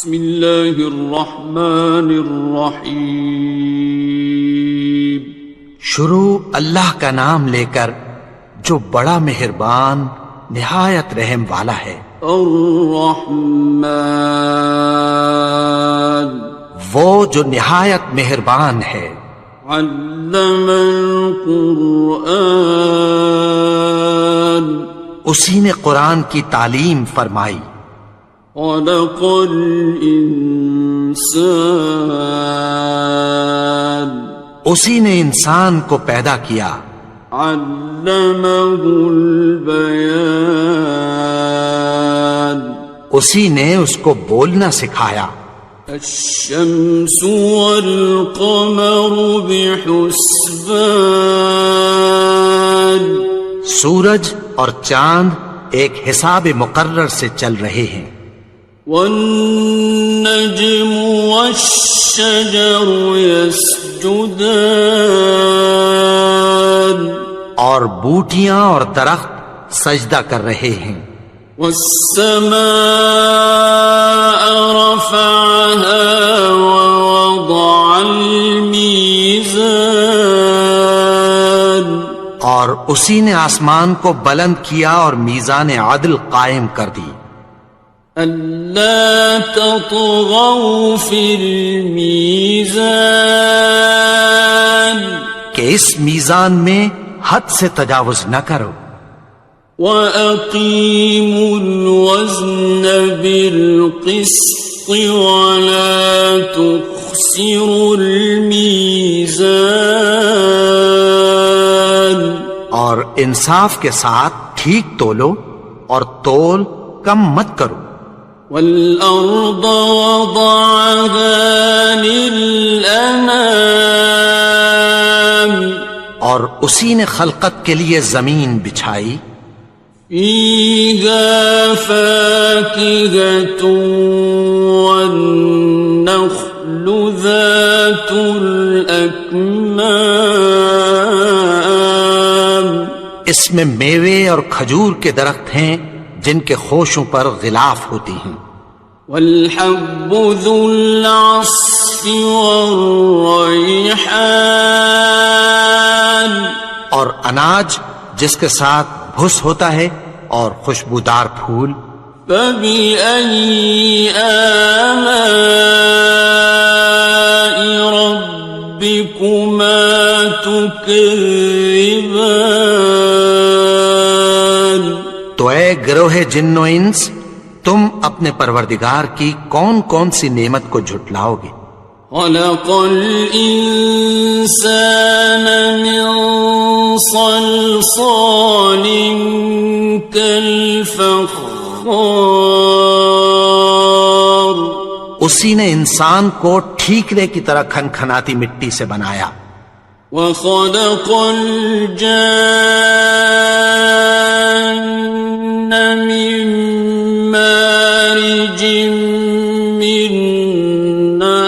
بسم اللہ الرحمن الرحیم. شروع اللہ کا نام لے کر جو بڑا مہربان نہایت رحم والا ہے. الرحمن وہ جو نہایت مہربان ہے. علم القرآن اسی نے قرآن کی تعلیم فرمائی. خلق الانسان اسی نے انسان کو پیدا کیا. علمہ البیان اسی نے اس کو بولنا سکھایا. الشمس والقمر بحسبان سورج اور چاند ایک حساب مقرر سے چل رہے ہیں. والنجم والشجر يسجدان اور بوٹیاں اور درخت سجدہ کر رہے ہیں. والسماء رفعها ووضع الميزان اور اسی نے آسمان کو بلند کیا اور میزان عدل قائم کر دی. ألا تطغوا في الميزان کہ اس میزان میں حد سے تجاوز نہ کرو. وَأَقِيمُوا الْوَزْنَ بِالْقِسْطِ وَلَا تُخْسِرُوا الْمِيزَانَ اور انصاف کے ساتھ ٹھیک تولو اور تول کم مت کرو. وَالْأَرْضَ وَضَعَهَا لِلْأَنَامِ اور اسی نے خلقت کے لیے زمین بچھائی. فِيهَا فَاكِهَةٌ وَالنَّخْلُ ذَاتُ الْأَكْمَامِ اس میں میوے اور کھجور کے درخت ہیں جن کے خوشوں پر غلاف ہوتی ہیں. وَالْحَبُّ ذُو الْعَصْفِ وَالرَّيْحَانِ اور اناج جس کے ساتھ بھس ہوتا ہے اور خوشبودار پھول. فَبِأَيِّ آلَاءِ رَبِّكُمَا تُكَذِّبَانِ تو اے گروہ جن و انس تم اپنے پروردگار کی کون کون سی نعمت کو جھٹلاؤ گے. خَلَقَ الْإِنسَانَ مِنْ صَلْصَالٍ كَالْفَخَّارِ اسی نے انسان کو ٹھیکرے کی طرح کھنکھناتی مٹی سے بنایا. وَخَلَقَ الْجَانَّ مِن مَّارِجٍ مِّن نَّارٍ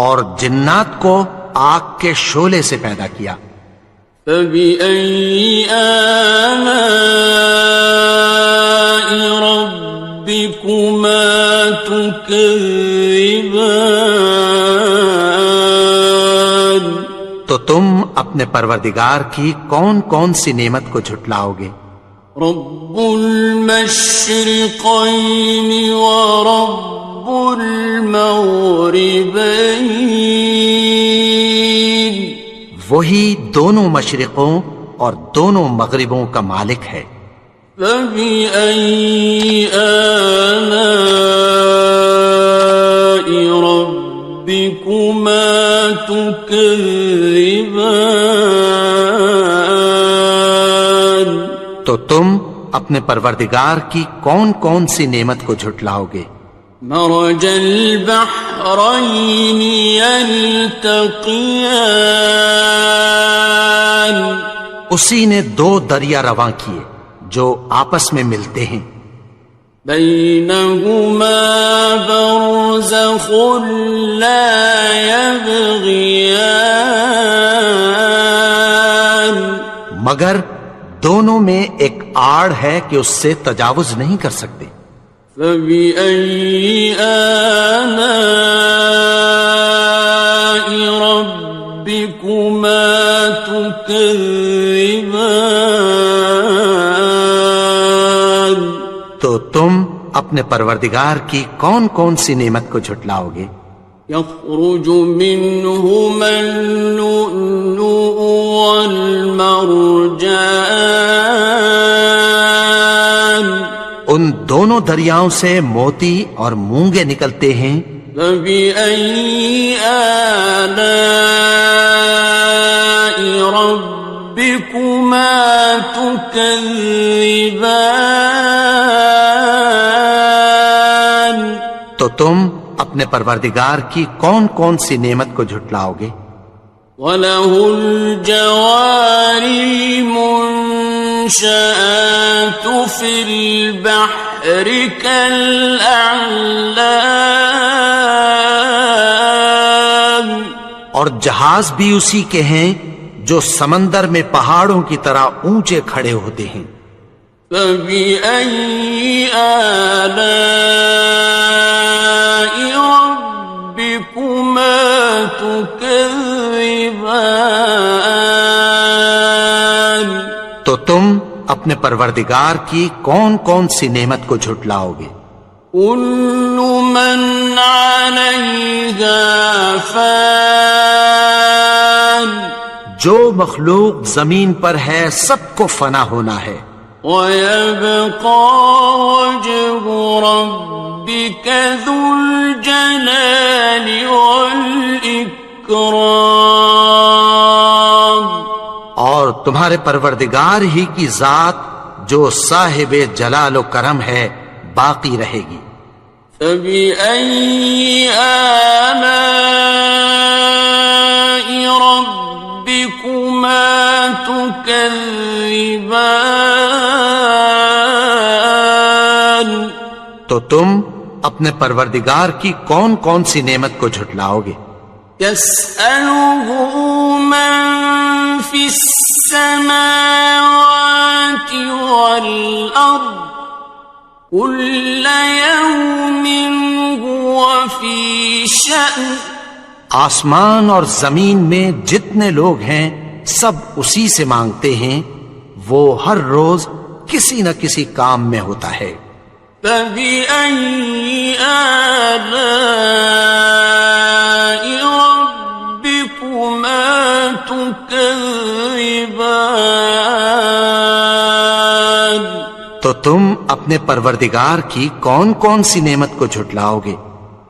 اور جنات کو آگ کے شعلے سے پیدا کیا. فَبِأَيِّ آلَاءِ رَبِّكُمَا تُكَذِّبَانِ تو تم اپنے پروردگار کی کون کون سی نعمت کو جھٹلاؤ گے. رب المشرقین ورب المغربین وہی دونوں مشرقوں اور دونوں مغربوں کا مالک ہے. فَبِأَيِّ آلَاءِ رَبِّكُمَا تُكَذِّبَانِ تو تم اپنے پروردگار کی کون کون سی نعمت کو جھٹلاؤ گے. مرج البحرین یلتقیان اسی نے دو دریا رواں کیے جو آپس میں ملتے ہیں. بینہما برزخ لا یبغیان مگر دونوں میں ایک آڑ ہے کہ اس سے تجاوز نہیں کر سکتے۔ فبأي آلاء ربكما تكذبان؟ تو تم اپنے پروردگار کی کون کون سی نعمت کو جھٹلاؤ گے؟ يخرج منهما اللؤلؤ والمرجان، ان دونوں دریاؤں سے موتی اور مونگے نکلتے ہیں۔ فبأي آلاء ربكما تكذبان؟ تو تم اپنے پروردگار کی کون کون سی نعمت کو جھٹلاؤ گے؟ وَلَهُ الْجَوَارِ الْمُنشَآتُ فِي الْبَحْرِ كَالْأَعْلَامِ، اور جہاز بھی اسی کے ہیں جو سمندر میں پہاڑوں کی طرح اونچے کھڑے ہوتے ہیں۔ فَبِأَيِّ آلَاءِ رَبِّكُمَا تُكَذِّبَانِ؟ تو تم اپنے پروردگار کی کون کون سی نعمت کو جھٹلاؤ گے؟ كُلُّ مَنْ عَلَيْهَا فَانٍ، جو مخلوق زمین پر ہے سب کو فنا ہونا ہے۔ وَيَبْقَى وَجْهُ رَبِّكَ ذُو الْجَلَالِ وَالْإِكْرَامِ، اور تمہارے پروردگار ہی کی ذات جو صاحب جلال و کرم ہے باقی رہے گی۔ فَبِأَيِّ آلَاءِ رَبِّكُمَا تُكَذِّبَانِ؟ تو تم اپنے پروردگار کی کون کون سی نعمت کو جھٹلاؤ گے؟ يَسْأَلُهُ مَن فِي السَّمَاوَاتِ وَالْأَرْضِ كُلَّ يَوْمٍ هُوَ فِي شَأْنٍ، آسمان اور زمین میں جتنے لوگ ہیں سب اسی سے مانگتے ہیں، وہ ہر روز کسی نہ کسی کام میں ہوتا ہے۔ فَبِأَيِّ آلَاءِ رَبِّكُمَا تُكَذِّبَانِ؟ تو تم اپنے پروردگار کی کون کون سی نعمت کو جھٹلاؤ گے؟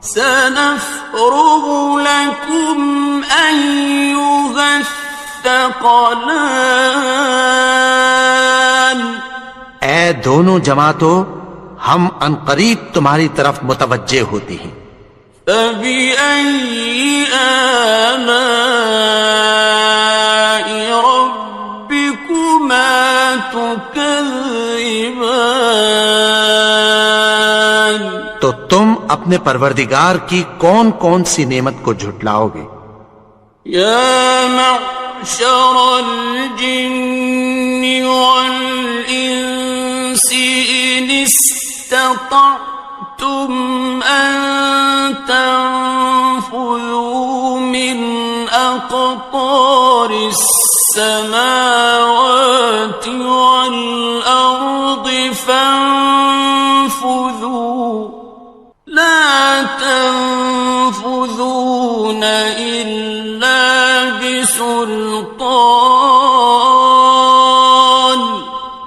سَنَفْرُغُ لَكُمْ أَيُّهَ الثَّقَلَانِ، اے دونوں جماعتوں، ہم عنقریب تمہاری طرف متوجہ ہوتے ہیں۔ فَبِأَيِّ آلَاءِ رَبِّكُمَا تُكَذِّبَانِ؟ تو تم اپنے پروردگار کی کون کون سی نعمت کو جھٹلاؤ گے؟ يَا مَعْشَرَ الْجِنِّ وَالْإِنسِ إِنِ اسْتَطَعْتُمْ أَن تَنفُذُوا مِنْ أَقْطَارِ السَّمَاوَاتِ وَالْأَرْضِ فَانفُذُوا لَا تَنفُذُونَ إِلَّا بِسُلْطَانٍ۔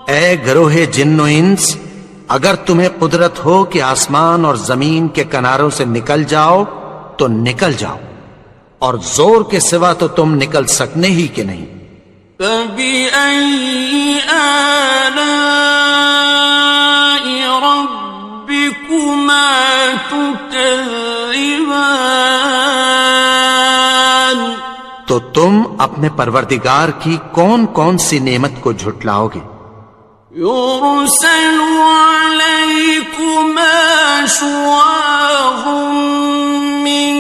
اے گروہ جن و انس، اگر تمہیں قدرت ہو کہ آسمان اور زمین کے کناروں سے نکل جاؤ تو نکل جاؤ، اور زور کے سوا تو تم نکل سکنے ہی کہ نہیں۔ فَبِأَيِّ آلَاءِ رَبِّكُمَا تُكَذِّبَانِ؟ تو تم اپنے پروردگار کی کون کون سی نعمت کو جھٹلاؤ گے؟ يُرْسَلُ عَلَيْكُمَا شُوَاظٌ مِّن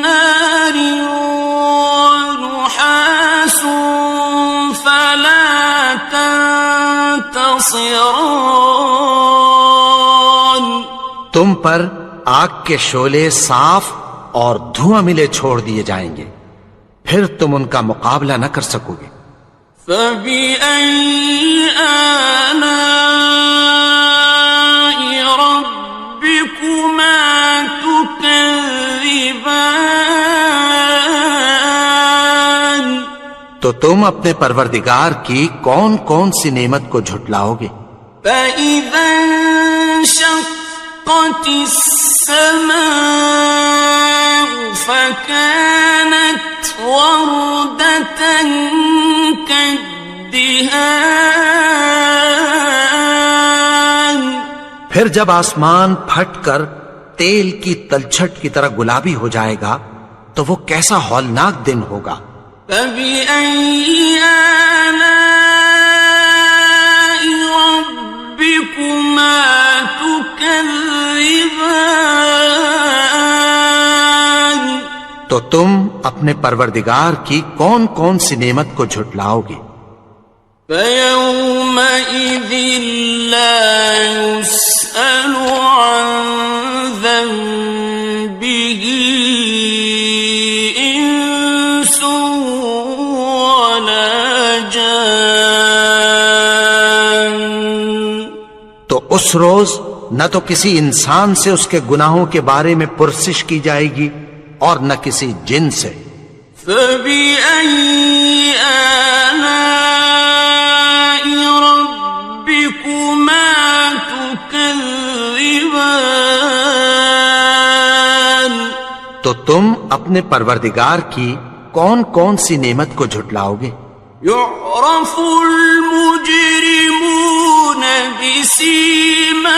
نَّارٍ وَنُحَاسٌ فَلَا تَنتَصِرَانِ؟ تم پر آگ کے شعلے صاف اور دھواں ملے چھوڑ دیے جائیں گے، پھر تم ان کا مقابلہ نہ کر سکو گے۔ فَبِأَيِّ آلَاءِ رَبِّكُمَا تُكَذِّبَانِ، تو تم اپنے پروردگار کی کون کون سی نعمت کو جھٹلاؤ گے؟ فَإِذَا انشَقَّتِ السَّمَاءُ فَكَانَتْ وَرْدَةً كَالدِّهَانِ، پھر جب آسمان پھٹ کر تیل کی تلچھٹ کی طرح گلابی ہو جائے گا تو وہ کیسا ہولناک دن ہوگا۔ فَبِأَيِّ آلَاءِ رَبِّكُمَا تُكَذِّبَانِ، تو تم اپنے پروردگار کی کون کون سی نعمت کو جھٹلاؤ گے؟ فَيَوْمَئِذٍ لَا يُسْأَلُ عَنْ ذَنبِهِ إِنسٌ وَلَا جَانٌ، تو اس روز نہ تو کسی انسان سے اس کے گناہوں کے بارے میں پرسش کی جائے گی اور نہ کسی جن سے۔ فَبِأَيِّ آلَاءِ رَبِّكُمَا تُكَذِّبَانِ، تو تم اپنے پروردگار کی کون کون سی نعمت کو جھٹلاؤ گے؟ يُعْرَفُ الْمُجْرِمُونَ بِسِيمَاهُمْ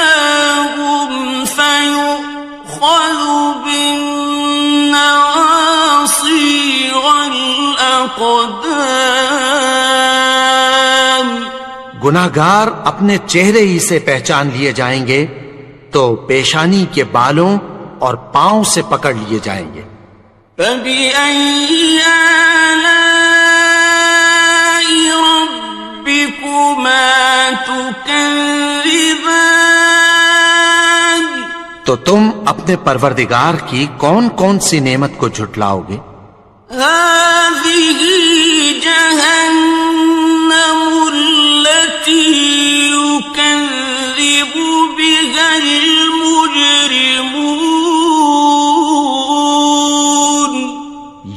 فَيُؤْخَذُ بِالنَّوَاصِي وَالْأَقْدَامِ، گناہگار اپنے چہرے ہی سے پہچان لیے جائیں گے تو پیشانی کے بالوں اور پاؤں سے پکڑ لیے جائیں گے۔ فَبِأَيِّ آلَاءِ رَبِّكُمَا تُكَذِّبَانِ، تو تم اپنے پروردگار کی کون کون سی نعمت کو جھٹلاؤ گے؟ هَٰذِهِ جَهَنَّمُ الَّتِي يُكَذِّبُ بِهَا الْمُجْرِمُونَ،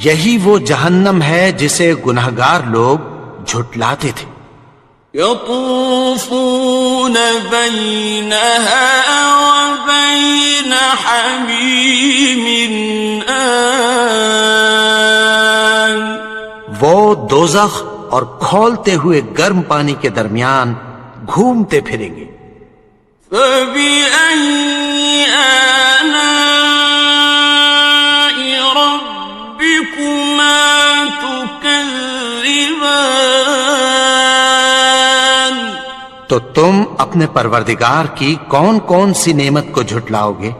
یہی وہ جہنم ہے جسے گناہگار لوگ جھٹلاتے تھے۔ يَطُوفُونَ بَيْنَهَا وَبَيْنَ حَمِيمٍ آنٍ، وہ دوزخ اور کھولتے ہوئے گرم پانی کے درمیان گھومتے پھریں گے۔ فَبِأَيِّ آلَاءِ رَبِّكُمَا تُكَذِّبَانِ، تو تم اپنے پروردگار کی کون کون سی نعمت کو جھٹلاؤ گے؟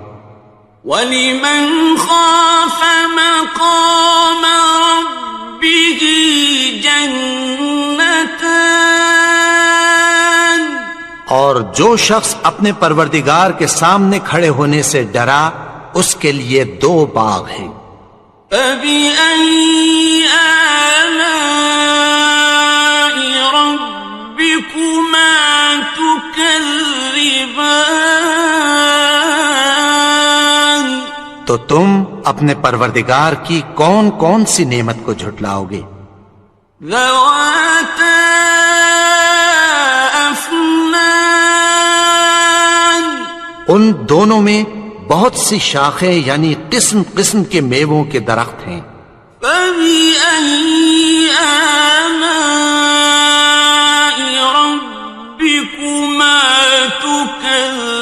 وَلِمَنْ خَافَ مَقَامَ رَبِّهِ جَنَّتَانِ، اور جو شخص اپنے پروردگار کے سامنے کھڑے ہونے سے ڈرا اس کے لیے 2 باغ ہیں۔ فَبِأَيِّ آلَاءِ رَبِّكُمَا تُكَذِّبَانِ، تو تم اپنے پروردگار کی کون کون سی نعمت کو جھٹلاؤ گے؟ ذَوَاتَا أَفْنَانٍ، ان دونوں میں بہت سی شاخیں یعنی قسم قسم کے میووں کے درخت ہیں۔ فَبِأَيِّ آلَاءِ رَبِّكُمَا تُكَذِّبَانِ،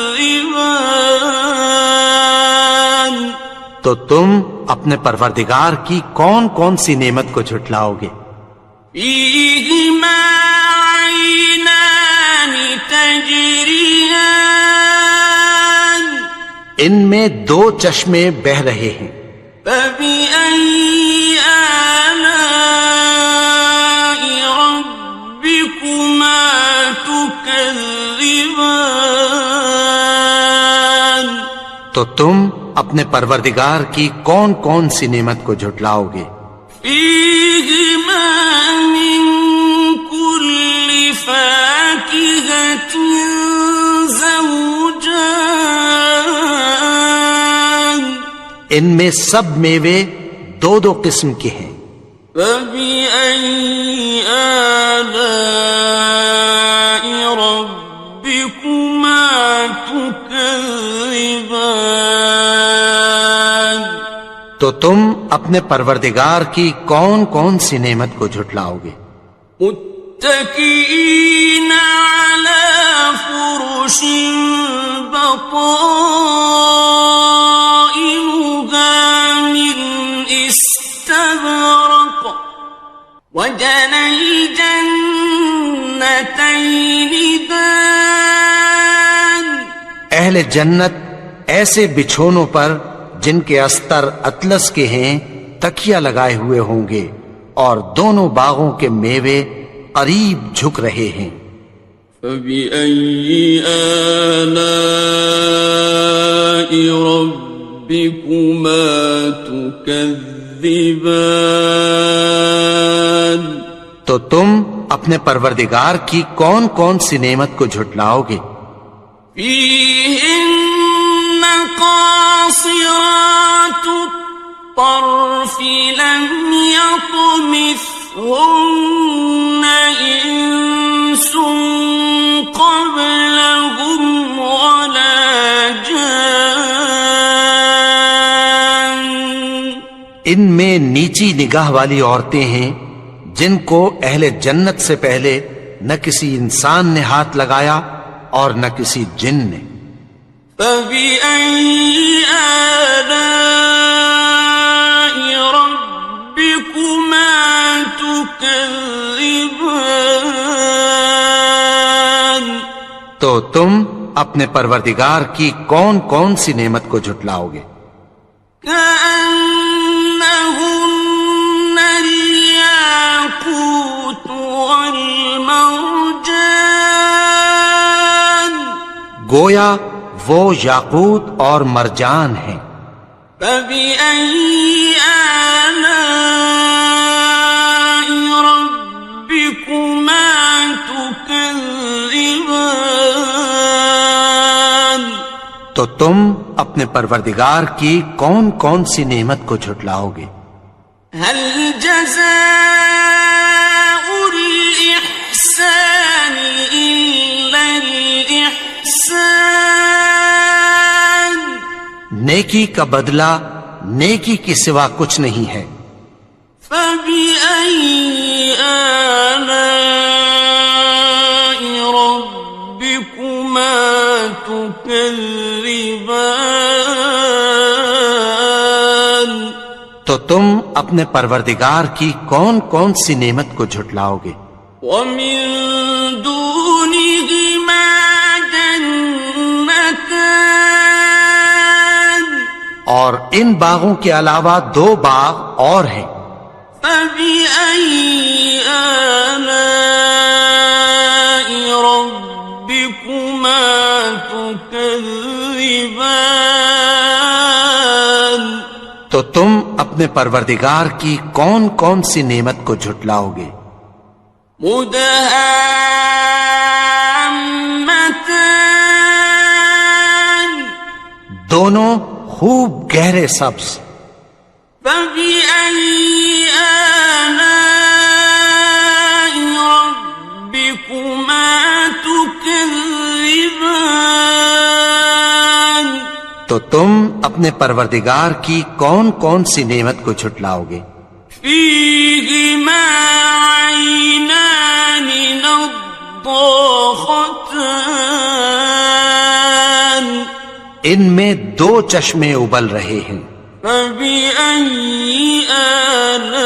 تو تم اپنے پروردگار کی کون کون سی نعمت کو جھٹلاؤ گے؟ فِيهِمَا عَيْنَانِ تَجْرِيَانِ، ان میں 2 چشمے بہ رہے ہیں۔ فَبِأَيِّ آلَاءِ رَبِّكُمَا تُكَذِّبَانِ، تو تم اپنے پروردگار کی کون کون سی نعمت کو جھٹلاؤ گے؟ فیہما من کل فاکہۃ زوجان، ان میں سب میوے دو دو قسم کے ہیں۔ فبأي آلاء ربكما تكذبان، تو تم اپنے پروردگار کی کون کون سی نعمت کو جھٹلاؤ گے؟ متكئين على فرش بطائنها من استبرق، وجنى الجنتين دان، اہل جنت ایسے بچھونوں پر جن کے استر اطلس کے ہیں تکیہ لگائے ہوئے ہوں گے، اور دونوں باغوں کے میوے قریب جھک رہے ہیں۔ فبأي آلاء ربكما تكذبان، تو تم اپنے پروردگار کی کون کون سی نعمت کو جھٹلاؤ گے؟ فيهن قاصرات الطرف لم يطمثهن إنس قبلهم ولا جان، ان میں نیچی نگاہ والی عورتیں ہیں جن کو اہل جنت سے پہلے نہ کسی انسان نے ہاتھ لگایا اور نہ کسی جن نے۔ فبأي آلاء ربكما تكذبان، تو تم اپنے پروردگار کی کون کون سی نعمت کو جھٹلاؤ گے؟ كأنهن الياقوت والمرجان، گویا وہ یاقوت اور مرجان ہیں۔ فبأي آلاء ربكما تكذبان، تو تم اپنے پروردگار کی کون کون سی نعمت کو جھٹلاؤ گے؟ هل جزاء الإحسان إلا الإحسان، نیکی کا بدلہ نیکی کے سوا کچھ نہیں ہے۔ فبأي آلاء ربكما تكذبان، تو تم اپنے پروردگار کی کون کون سی نعمت کو جھٹلاؤ گے؟ ومن دونهما جنتان، اور ان باغوں کے علاوہ دو باغ اور ہیں۔ فبأي آلاء ربكما تكذبان، تو تم اپنے پروردگار کی کون کون سی نعمت کو جھٹلاؤ گے؟ مدهامتان، دونوں خوب گہرے سبز۔ فبأي آلاء ربكما تكذبان، تو تم اپنے پروردگار کی کون کون سی نعمت کو جھٹلاؤ گے؟ فيهما عينان نضاختان، ان میں دو چشمے ابل رہے ہیں۔ فبأي آلاء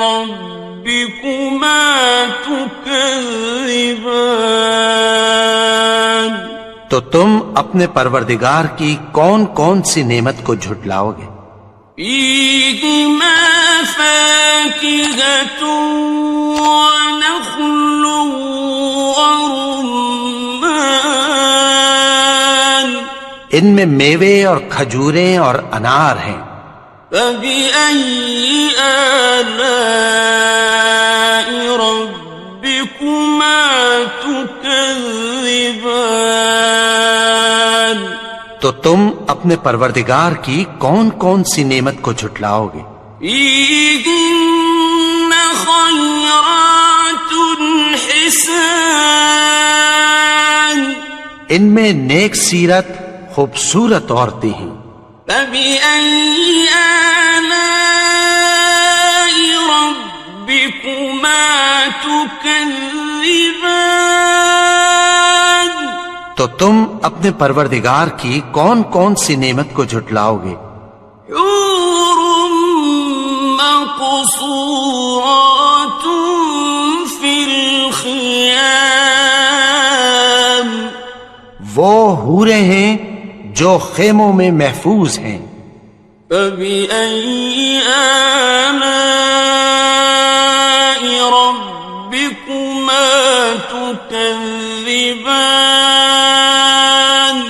ربكما تكذبان، تو تم اپنے پروردگار کی کون کون سی نعمت کو جھٹلاؤ گے؟ فيهما فاكهة ونخل ورمان، ان میں میوے اور کھجوریں اور انار ہیں۔ فبأي آلاء ربكما تكذبان؟ تو تم اپنے پروردگار کی کون کون سی نعمت کو جھٹلاؤ گے؟ فيهن خيرات حسان، ان میں نیک سیرت خوبصورت عورتیں ہیں۔ فبأي آلاء ربكما تكذبان؟ تو تم اپنے پروردگار کی کون کون سی نعمت کو جھٹلاؤ گے؟ حور مقصورات في الخيام، وہ حوریں ہیں جو خیموں میں محفوظ ہیں۔ فبأي آلاء ربكما تكذبان؟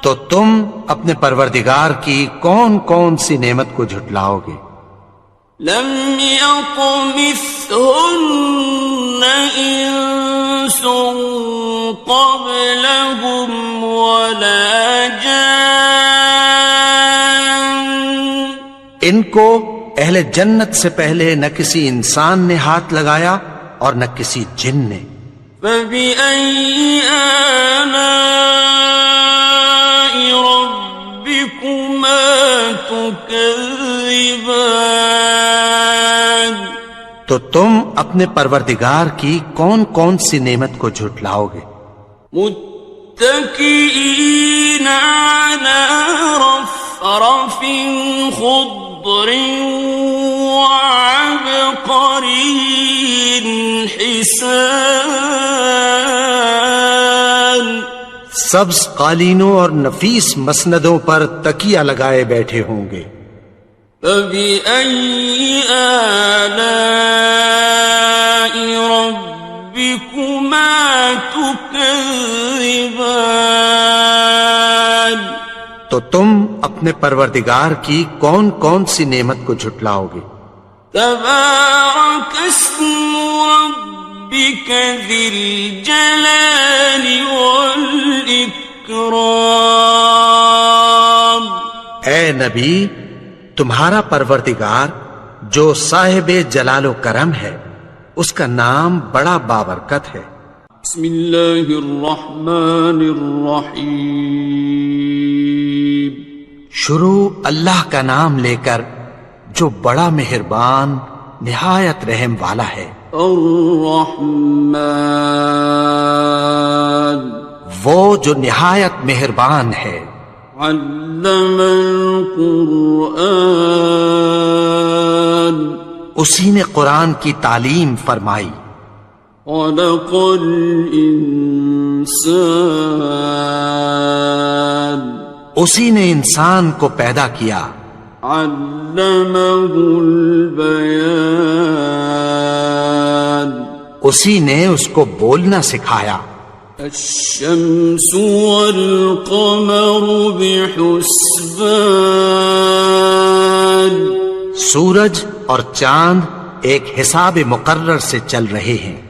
تو تم اپنے پروردگار کی کون کون سی نعمت کو جھٹلاؤ گے؟ لم يطمثهن إنس قبلهم ولا جان، ان کو اہل جنت سے پہلے نہ کسی انسان نے ہاتھ لگایا اور نہ کسی جن نے۔ فبأي آلاء ربكما تكذبان؟ تو تم اپنے پروردگار کی کون کون سی نعمت کو جھٹلاؤ گے؟ متكئين على رفرف خضر وعبقري حسان، سبز قالینوں اور نفیس مسندوں پر تکیہ لگائے بیٹھے ہوں گے۔ فبأي آلاء ربكما تكذبان؟ تو تم اپنے پروردگار کی کون کون سی نعمت کو جھٹلاؤ گے؟ تبارك اسم ربك ذي الجلال والإكرام۔ اے نبی، تمہارا پروردگار جو صاحب جلال و کرم ہے، اس کا نام بڑا بابرکت ہے۔ بسم اللہ الرحمن الرحیم، شروع اللہ کا نام لے کر جو بڑا مہربان نہایت رحم والا ہے۔ الرحمن، وہ جو نہایت مہربان ہے۔ علم القرآن، اسی نے قرآن کی تعلیم فرمائی۔ خلق الانسان، اسی نے انسان کو پیدا کیا۔ علمہ البیان، اسی نے اس کو بولنا سکھایا۔ الشمس والقمر بحسبان، سورج اور چاند ایک حساب مقرر سے چل رہے ہیں۔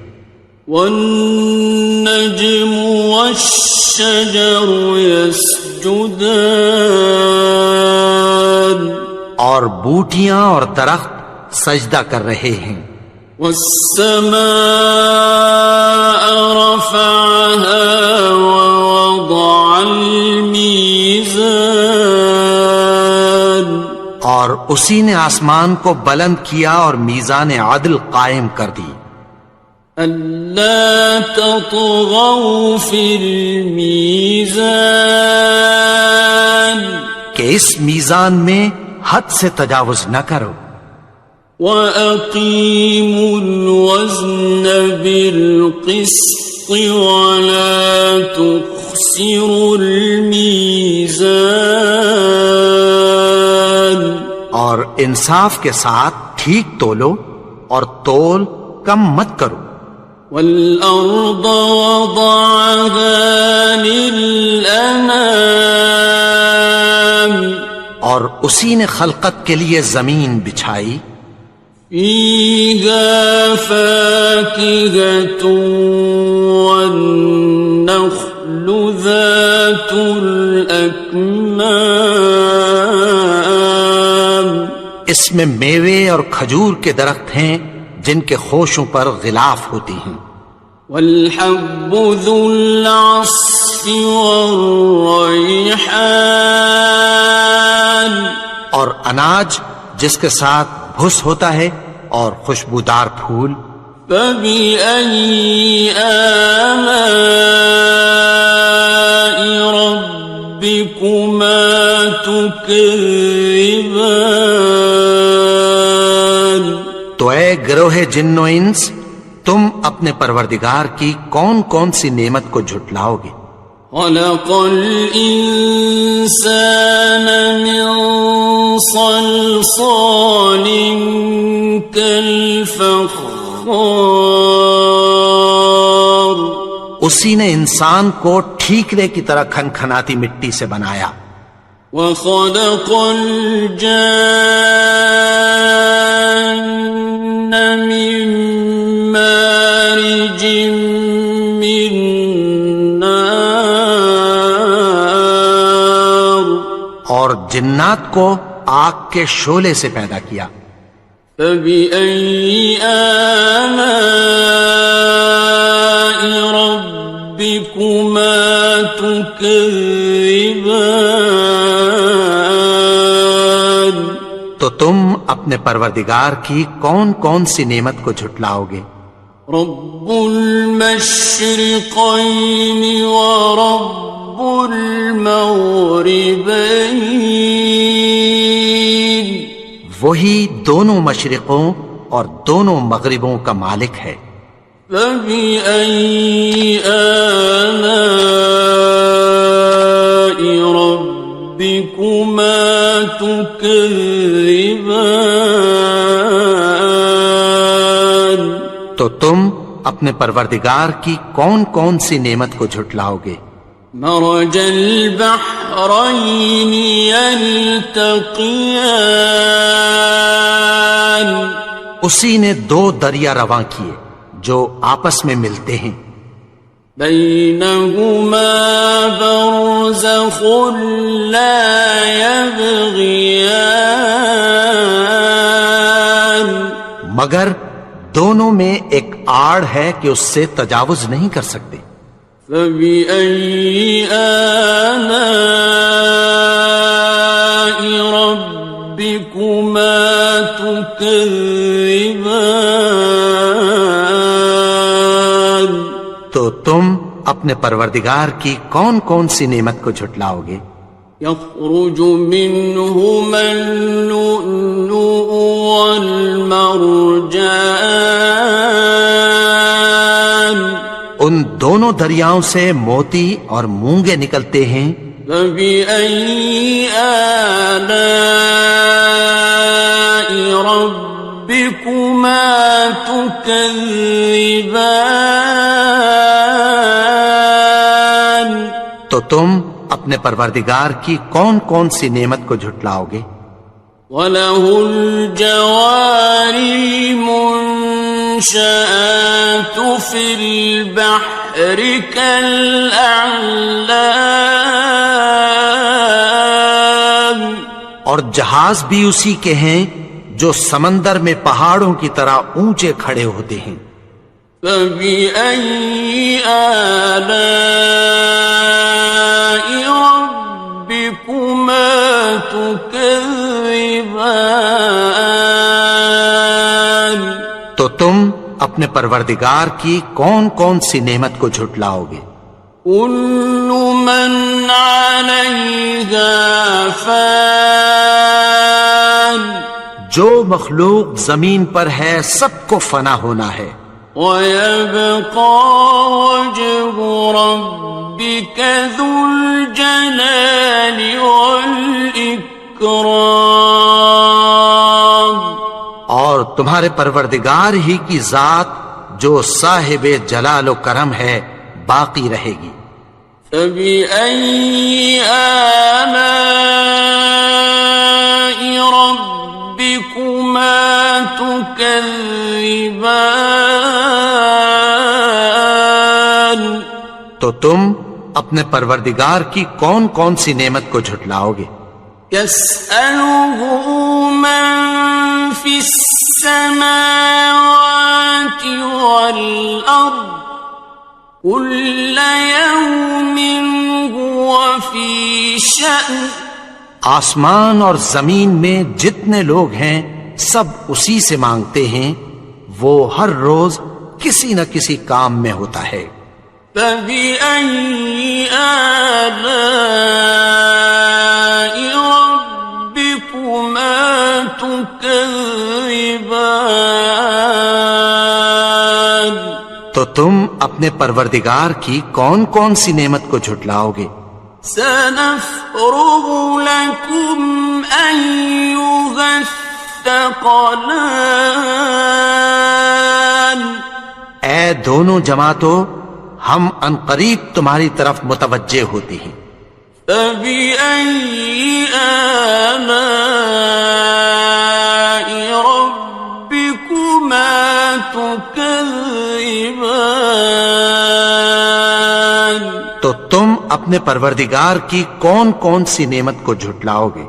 والنجم والشجر يسجدان، اور بوٹیاں اور درخت سجدہ کر رہے ہیں۔ والسماء رفعها ووضع الميزان، اور اسی نے آسمان کو بلند کیا اور میزان عدل قائم کر دی۔ ألا تطغوا في الميزان، کہ اس میزان میں حد سے تجاوز نہ کرو۔ وَأَقِيمُوا الْوَزْنَ بِالْقِسْطِ وَلَا تُخْسِرُوا الْمِيزَانَ، اور انصاف کے ساتھ ٹھیک تولو اور تول کم مت کرو۔ وَالْأَرْضَ وَضَعَهَا لِلْأَنَامِ، اور اسی نے خلقت کے لیے زمین بچھائی، فيها فاكهة والنخل ذات الأكمام، اس میں میوے اور کھجور کے درخت ہیں جن کے خوشوں پر غلاف ہوتی ہیں، والحب ذو العصف والریحان، اور اناج جس کے ساتھ بھس ہوتا ہے اور خوشبودار پھول، فبأي آلاء ربكما تكذبان، تو اے گروہ جن و انس، تم اپنے پروردگار کی کون کون سی نعمت کو جھٹلاؤ گے؟ خلق الإنسان من صلصال كالفخار، اسی نے انسان کو ٹھیکرے کی طرح کھنکھناتی مٹی سے بنایا، وخلق الجان من مارج من نار، اور جنات کو آگ کے شعلے سے پیدا کیا، فبأي آلاء ربكما تكذبان، تو تم اپنے پروردگار کی کون کون سی نعمت کو جھٹلاؤ گے؟ رب المشرقين ورب المغربين، وہی دونوں مشرقوں اور دونوں مغربوں کا مالک ہے، فبأي آلاء ربكما تكذبان، تو تم اپنے پروردگار کی کون کون سی نعمت کو جھٹلاؤ گے؟ مرج البحرين يلتقيان، اسی نے دو دریا رواں کیے جو آپس میں ملتے ہیں، بينهما برزخ لا يبغيان، مگر دونوں میں ایک آڑ ہے کہ اس سے تجاوز نہیں کر سکتے، فبأي آلاء ربكما تكذبان، تو تم اپنے پروردگار کی کون کون سی نعمت کو جھٹلاؤ گے؟ يخرج منهما اللؤلؤ والمرجان، ان دونوں دریاؤں سے موتی اور مونگے نکلتے ہیں، فبأي آلاء ربكما تكذبان، تو تم اپنے پروردگار کی کون کون سی نعمت کو جھٹلاؤ گے؟ وَلَهُ الْجَوَارِ الْمُنشَآتُ فِي الْبَحْرِ كَالْأَعْلَامِ، اور جہاز بھی اسی کے ہیں جو سمندر میں پہاڑوں کی طرح اونچے کھڑے ہوتے ہیں، فَبِأَيِّ آلَاءِ رَبِّكُمَا تُكَذِّبَانِ، تو تم اپنے پروردگار کی کون کون سی نعمت کو جھٹلاؤ گے؟ كُلُّ مَنْ عَلَيْهَا فَانٍ، جو مخلوق زمین پر ہے سب کو فنا ہونا ہے، وَيَبْقَى وَجْهُ رَبِّكَ ذُو الْجَلَالِ وَالْإِكْرَامِ، اور تمہارے پروردگار ہی کی ذات جو صاحب جلال و کرم ہے باقی رہے گی، فَبِأَيِّ آلَاءِ تكذبان تو تم اپنے پروردگار کی کون کون سی نعمت کو جھٹلاؤ گے؟ يسأله من في السماوات والأرض كل يوم هو في شأن آسمان اور زمین میں جتنے لوگ ہیں سب اسی سے مانگتے ہیں، وہ ہر روز کسی نہ کسی کام میں ہوتا ہے۔ فبأي آلاء ربكما تكذبان تو تم اپنے پروردگار کی کون کون سی نعمت کو جھٹلاؤ گے؟ سنفرغ لكم أيها الثقلان اے دونوں جماعتوں، ہم عنقریب تمہاری طرف متوجہ ہوتے ہیں۔ فبأي آلاء ربكما تكذبان تو تم اپنے پروردگار کی کون کون سی نعمت کو جھٹلاؤ گے؟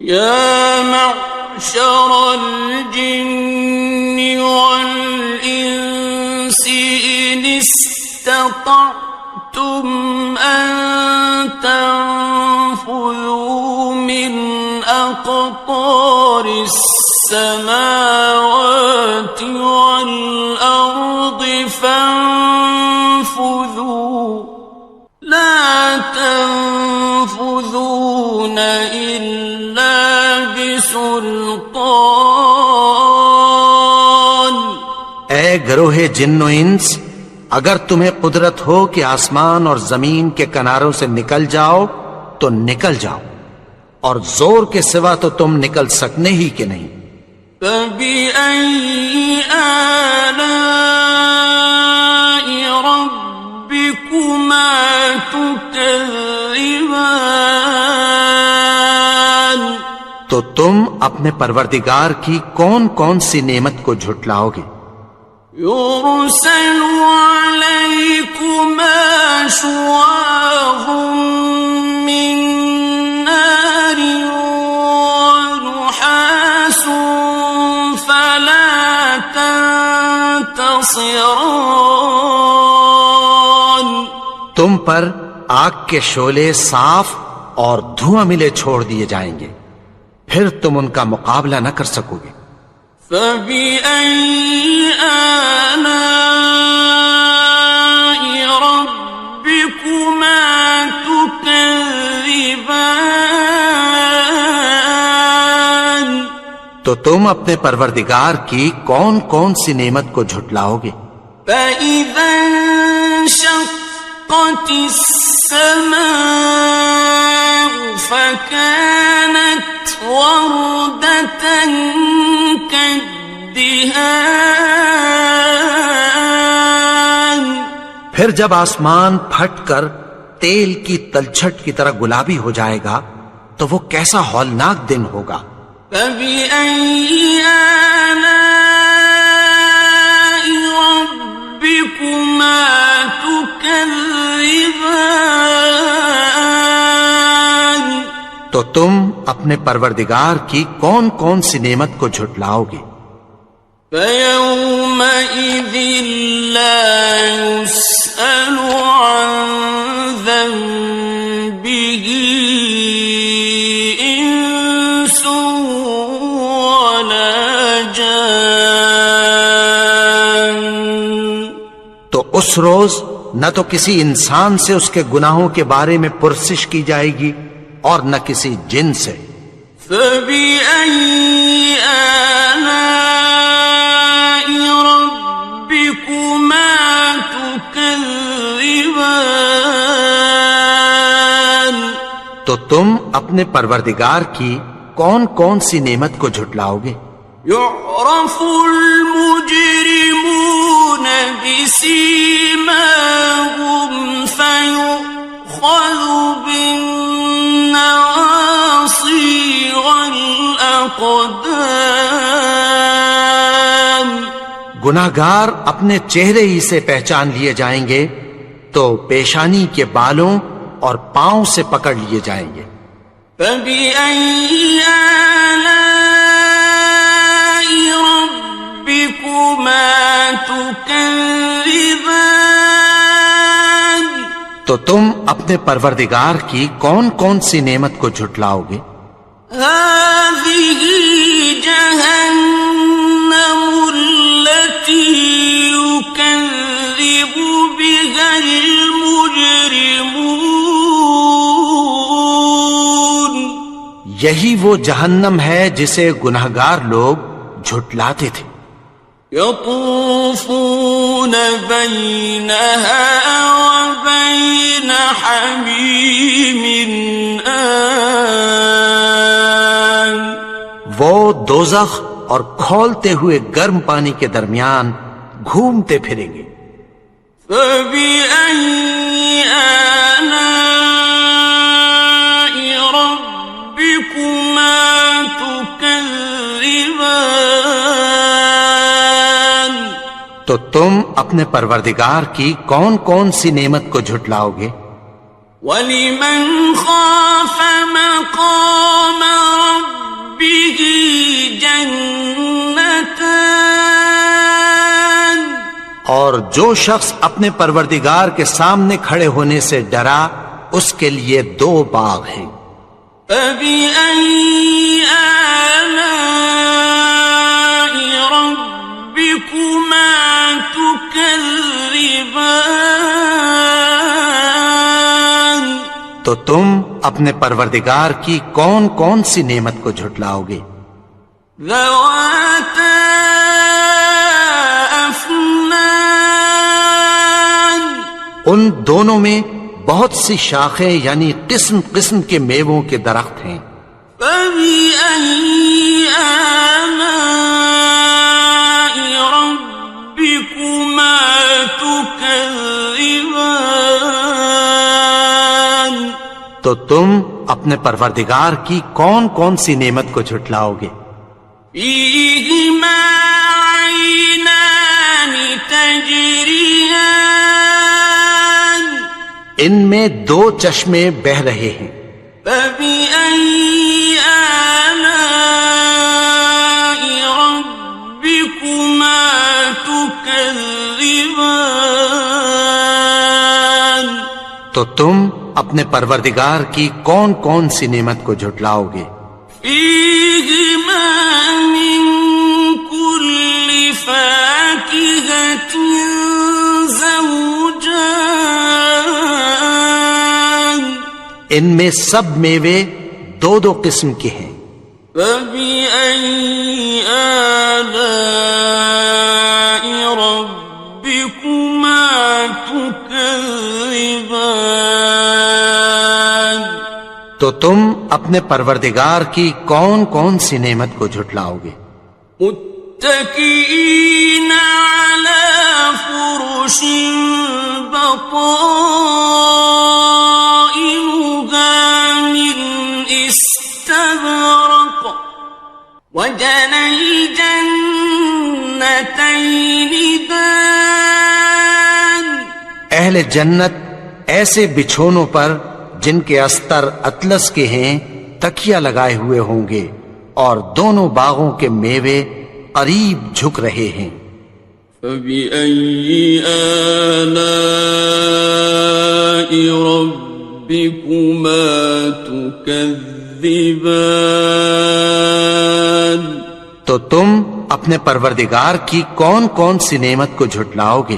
يا معشر الجن والإنس إن استطعتم أن تنفذوا من أقطار السماوات والأرض فانفذوا لا تنفذون إلا بسلطان اے گروہ جن و انس، اگر تمہیں قدرت ہو کہ آسمان اور زمین کے کناروں سے نکل جاؤ تو نکل جاؤ، اور زور کے سوا تو تم نکل سکنے ہی کہ نہیں۔ فبأي آلاء ربكما تكذبان تو تم اپنے پروردگار کی کون کون سی نعمت کو جھٹلاؤ گے؟ يرسل عليكما شواظ من نار ونحاس فلا تنتصران تم پر آگ کے شعلے صاف اور دھواں ملے چھوڑ دیے جائیں گے، پھر تم ان کا مقابلہ نہ کر سکو گے۔ فبأي آلاء ربكما تكذبان تو تم اپنے پروردگار کی کون کون سی نعمت کو جھٹلاؤ گے؟ فإذا انشقت السماء فكانت وردة كالدهان پھر جب آسمان پھٹ کر تیل کی تلچھٹ کی طرح گلابی ہو جائے گا تو وہ کیسا ہولناک دن ہوگا۔ فبأي آلاء ربكما تكذبان تو تم اپنے پروردگار کی کون کون سی نعمت کو جھٹلاؤ گے؟ فيومئذ لا يسأل عن ذنبه إنس ولا جان تو اس روز نہ تو کسی انسان سے اس کے گناہوں کے بارے میں پرسش کی جائے گی اور نہ کسی جن سے۔ فبأي آلاء ربكما تكذبان تو تم اپنے پروردگار کی کون کون سی نعمت کو جھٹلاؤ گے؟ يعرف المجرمون بسيماهم فيؤخذ بالنواصي والأقدام گناہگار اپنے چہرے ہی سے پہچان لیے جائیں گے تو پیشانی کے بالوں اور پاؤں سے پکڑ لیے جائیں گے۔ فَبِأَيِّ آلَاءِ رَبِّكُمَا تُكَذِّبَانِ؟ تو تم اپنے پروردگار کی کون کون سی نعمت کو جھٹلاؤ گے؟ هَٰذِهِ جَهَنَّمُ الَّتِي يُكَذِّبُ بِهَا الْمُجْرِمُونَ۔ یہی وہ جہنم ہے جسے گناہگار لوگ جھٹلاتے تھے۔ يطوفون بينها وبين حميم آن۔ وہ دوزخ اور کھولتے ہوئے گرم پانی کے درمیان گھومتے پھریں گے۔ فَبِأَيِّ آلَاءِ رَبِّكُمَا تُكَذِّبَانِ؟ تو تم اپنے پروردگار کی کون کون سی نعمت کو جھٹلاؤ گے؟ وَلِمَنْ خَافَ مَقَامَ رَبِّهِ جَنَّتَانِ؟ اور جو شخص اپنے پروردگار کے سامنے کھڑے ہونے سے ڈرا اس کے لیے 2 باغ ہیں۔ فَبِأَيِّ آلَاءِ رَبِّكُمَا تُكَذِّبَانِ؟ تو تم اپنے پروردگار کی کون کون سی نعمت کو جھٹلاؤ گے؟ ذَوَاتَا أَفْنَانٍ؟ ان دونوں میں بہت سی شاخیں یعنی قسم قسم کے میووں کے درخت ہیں۔ فَبِأَيِّ آلَاءِ رَبِّكُمَا تُكَذِّبَانِ؟ تو تم اپنے پروردگار کی کون کون سی نعمت کو جھٹلاؤ گے؟ فِيهِمَا عَيْنَانِ تَجْرِيَانِ؟ ان میں 2 چشمے بہ رہے ہیں۔ فَبِأَيِّ آلَاءِ رَبِّكُمَا تُكَذِّبَانِ؟ تو تم اپنے پروردگار کی کون کون سی نعمت کو جھٹلاؤ گے؟ فِيهِمَا مِن كُلِّ فَاكِهَةٍ زَوْجَانِ؟ ان میں سب میوے 2 قسم کے ہیں۔ فَبِأَيِّ آلَاءِ رَبِّكُمَا تُكَذِّبَانِ؟ تو تم اپنے پروردگار کی کون کون سی نعمت کو جھٹلاؤ گے؟ متكئين على فرش بطائنها من استبرق وجنى الجنتين دان۔ اہل جنت ایسے بچھونوں پر جن کے استر اطلس کے ہیں تکیہ لگائے ہوئے ہوں گے اور دونوں باغوں کے میوے قریب جھک رہے ہیں۔ فَبِأَيِّ آلَاءِ رَبِّكُمَا تُكَذِّبَانِ؟ تو تم اپنے پروردگار کی کون کون سی نعمت کو جھٹلاؤ گے؟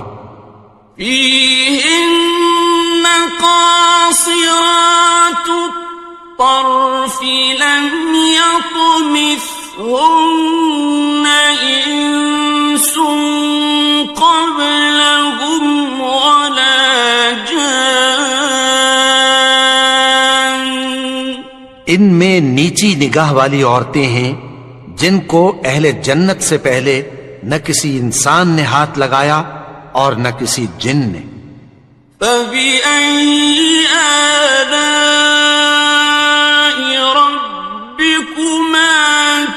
فِيهِنَّ قَاصِرَاتُ الطَّرْفِ لَمْ يَطْمِثْهُنَّ إِنسٌ قَبْلَهُمْ وَلَا جَانٌّ۔ ان میں نیچی نگاہ والی عورتیں ہیں جن کو اہل جنت سے پہلے نہ کسی انسان نے ہاتھ لگایا اور نہ کسی جن نے۔ فَبِأَيِّ آلَاءِ رَبِّكُمَا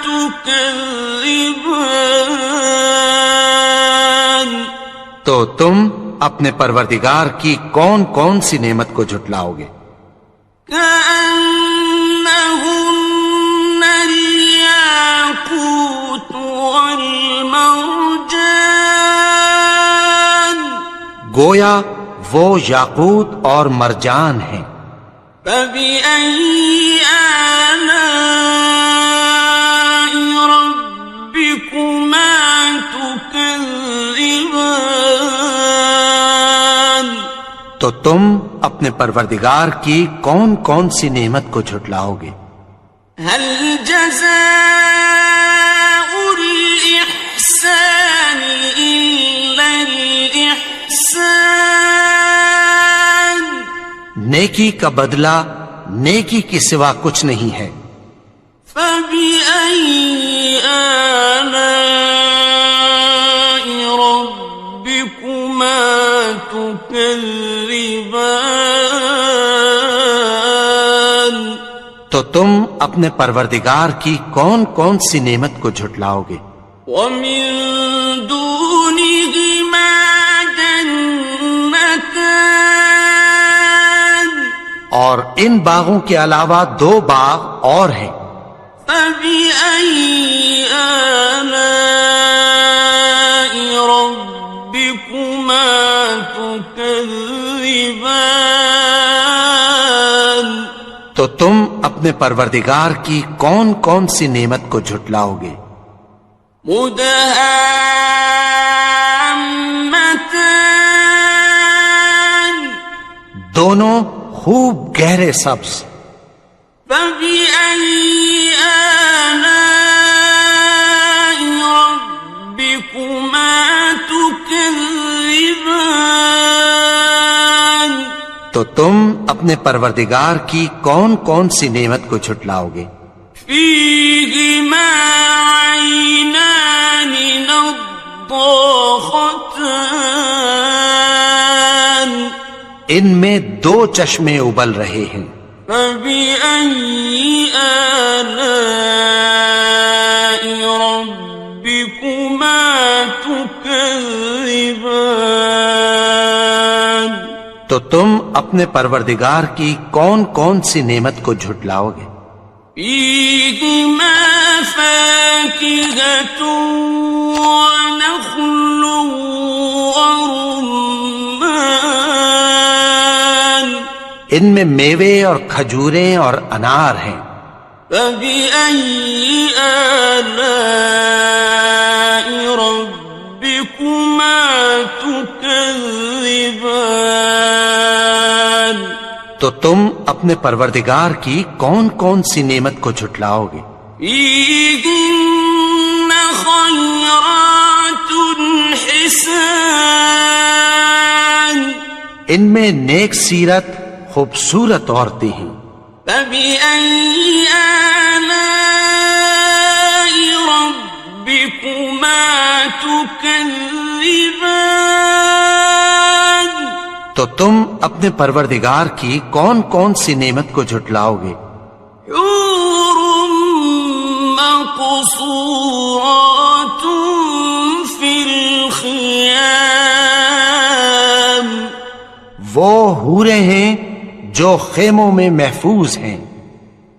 تُكَذِّبَانِ؟ تو تم اپنے پروردگار کی کون کون سی نعمت کو جھٹلاؤ گے؟ كأنهن الياقوت والمرجان گویا وہ یاقوت اور مرجان ہیں۔ فبأي آلاء ربكما تكذبان تو تم اپنے پروردگار کی کون کون سی نعمت کو جھٹلاؤ گے؟ هل جزاء الإحسان إلا الإحسان نیکی کا بدلہ نیکی کے سوا کچھ نہیں ہے۔ فبأي آلاء ربكما تكذبان تو تم اپنے پروردگار کی کون کون سی نعمت کو جھٹلاؤ گے؟ ومن دونهما جنتان اور ان باغوں کے علاوہ دو باغ اور ہیں۔ فبأي آلاء ربكما تكذبان تو تم اپنے پروردگار کی کون کون سی نعمت کو جھٹلاؤ گے؟ مدهامتان دونوں خوب گہرے سبز۔ فبأي آلاء ربكما تكذبان تو تم اپنے پروردگار کی کون کون سی نعمت کو جھٹلاؤ گے؟ فيهما عينان نضاختان ان میں دو چشمے ابل رہے ہیں۔ فبأي آلاء ربكما تكذبان تو تم اپنے پروردگار کی کون کون سی نعمت کو جھٹلاؤ گے؟ فيهما فاكهة ونخل ورمان ان میں میوے اور کھجوریں اور انار ہیں۔ فبأي آلاء ربكما تكذبان تو تم اپنے پروردگار کی کون کون سی نعمت کو جھٹلاؤ گے؟ فيهن خيرات حسان ان میں نیک سیرت خوبصورت عورتیں ہیں۔ فبأي آلاء ربكما تكذبان تو تم اپنے پروردگار کی کون کون سی نعمت کو جھٹلاؤ گے؟ حور مقصورات في الخيام وہ حوریں ہیں جو خیموں میں محفوظ ہیں۔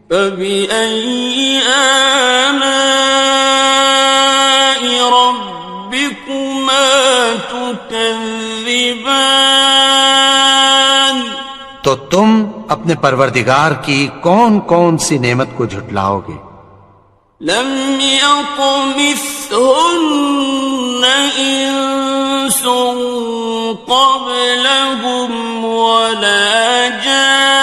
فبأي آلاء ربكما تكذبان تو تم اپنے پروردگار کی کون کون سی نعمت کو جھٹلاؤ گے؟ لم يطمثهن إنس قبلهم ولا جان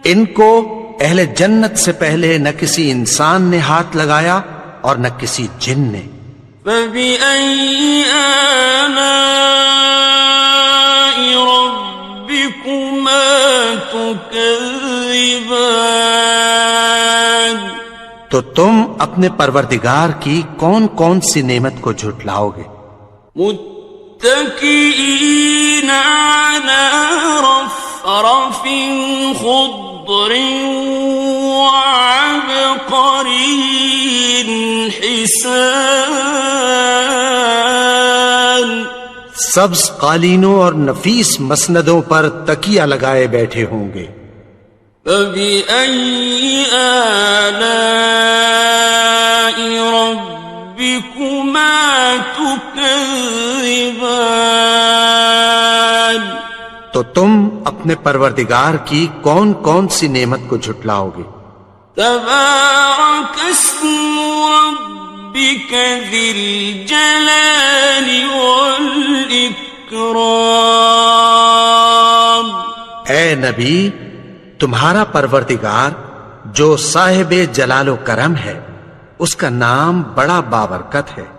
ان کو اہل جنت سے پہلے نہ کسی انسان نے ہاتھ لگایا اور نہ کسی جن نے۔ فبأي آلاء ربكما تكذبان تو تم اپنے پروردگار کی کون کون سی نعمت کو جھٹلاؤ گے؟ متكئين على رفرف خضر وعبقري حسان سبز قالینوں اور نفیس مسندوں پر تکیہ لگائے بیٹھے ہوں گے. فَبِأَيِّ آلَاءِ رَبِّكُمَا تُكَذِّبَانِ تو تم اپنے پروردگار کی کون کون سی نعمت کو جھٹلاؤ گے؟ تبارک اسم ربک ذی الجلال والاکرام. اے نبی، تمہارا پروردگار جو صاحب جلال و کرم ہے، اس کا نام بڑا بابرکت ہے.